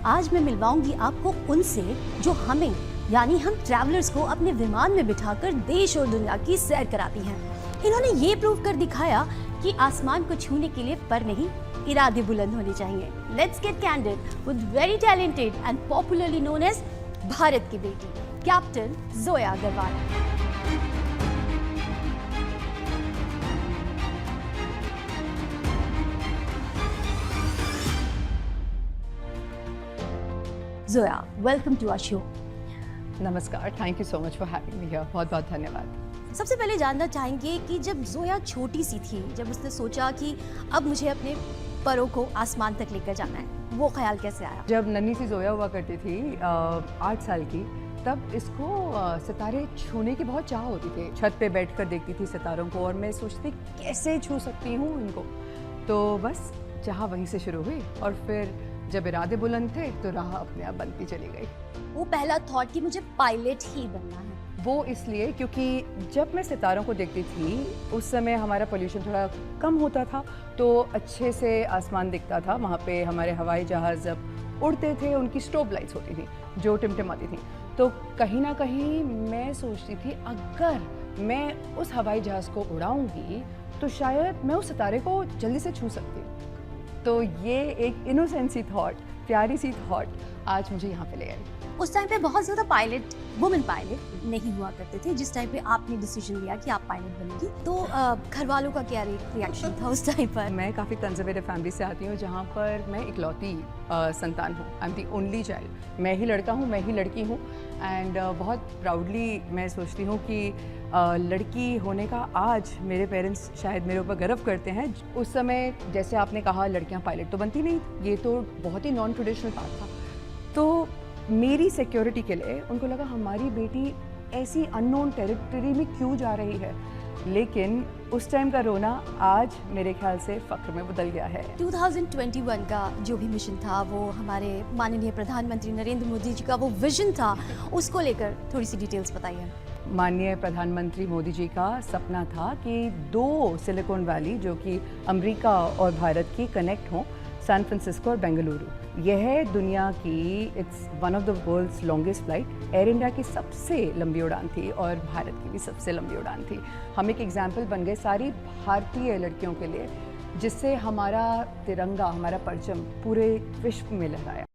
आज मैं मिलवाऊंगी आपको उनसे जो हमें यानी हम ट्रैवलर्स को अपने विमान में बिठाकर देश और दुनिया की सैर कराती हैं। इन्होंने ये प्रूव कर दिखाया कि आसमान को छूने के लिए पर नहीं, इरादे बुलंद होने चाहिए। Let's get candid with very talented and popularly known as Bharat की बेटी, captain Zoya Agarwal. Zoya, welcome to our show. नमस्कार, thank you so much for having me here. बहुत बहुत धन्यवाद। सबसे पहले जानना चाहेंगे कि जब जोया छोटी सी थी, जब उसने सोचा कि अब मुझे अपने परों को आसमान तक लेकर जाना है, वो ख्याल कैसे आया? जब नन्ही सी जोया हुआ करती थी 8 साल की, तब इसको सितारे छूने की बहुत चाह होती थी। छत पे बैठकर देखती थी सितारों को और मैं सोचती कैसे छू सकती हूँ इनको। तो बस चाह वहीं से शुरू हुई और फिर जब इरादे बुलंद थे तो राह अपने आप बनती चली गई। वो पहला थॉट कि मुझे पायलट ही बनना है, वो इसलिए क्योंकि जब मैं सितारों को देखती थी उस समय हमारा पोल्यूशन थोड़ा कम होता था, तो अच्छे से आसमान दिखता था। वहाँ पे हमारे हवाई जहाज़ जब उड़ते थे उनकी स्ट्रोब लाइट्स होती थी जो टिमटिमाती थी। तो कहीं ना कहीं मैं सोचती थी अगर मैं उस हवाई जहाज़ को उड़ाऊंगी तो शायद मैं उस सितारे को जल्दी से छू सकती हूँ। तो ये एक इनोसेंट सी थॉट, प्यारी सी थॉट आज मुझे यहाँ पे ले आई। उस टाइम पे बहुत ज़्यादा पायलट, वुमेन पायलट नहीं हुआ करते थे। जिस टाइम पे आपने डिसीजन लिया कि आप पायलट बनेगी, तो घर वालों का क्या रिएक्शन था उस टाइम पर? मैं काफ़ी कंजर्वेटिव फैमिली से आती हूँ जहाँ पर मैं इकलौती संतान हूँ। I am the only child. मैं ही लड़का हूँ, मैं ही लड़की हूँ एंड बहुत प्राउडली मैं सोचती हूँ कि लड़की होने का आज मेरे पेरेंट्स शायद मेरे ऊपर गर्व करते हैं। उस समय जैसे आपने कहा लड़कियाँ पायलट तो बनती नहीं, ये तो बहुत ही नॉन ट्रेडिशनल पाथ था। तो मेरी सिक्योरिटी के लिए उनको लगा हमारी बेटी ऐसी अननोन टेरिटरी में क्यों जा रही है, लेकिन उस टाइम का रोना आज मेरे ख्याल से फख्र में बदल गया है। 2021 का जो भी मिशन था, वो हमारे माननीय प्रधानमंत्री नरेंद्र मोदी जी का वो विजन था, उसको लेकर थोड़ी सी डिटेल्स बताइए। माननीय प्रधानमंत्री मोदी जी का सपना था कि 2 सिलिकॉन वैली जो कि अमेरिका और भारत की कनेक्ट हों, सैन फ्रांसिस्को और बेंगलुरु। यह दुनिया की it's one of the world's longest flight. Air India की सबसे लंबी उड़ान थी और भारत की भी सबसे लंबी उड़ान थी। हम एक एग्जाम्पल बन गए सारी भारतीय लड़कियों के लिए, जिससे हमारा तिरंगा, हमारा परचम पूरे विश्व में लहराया।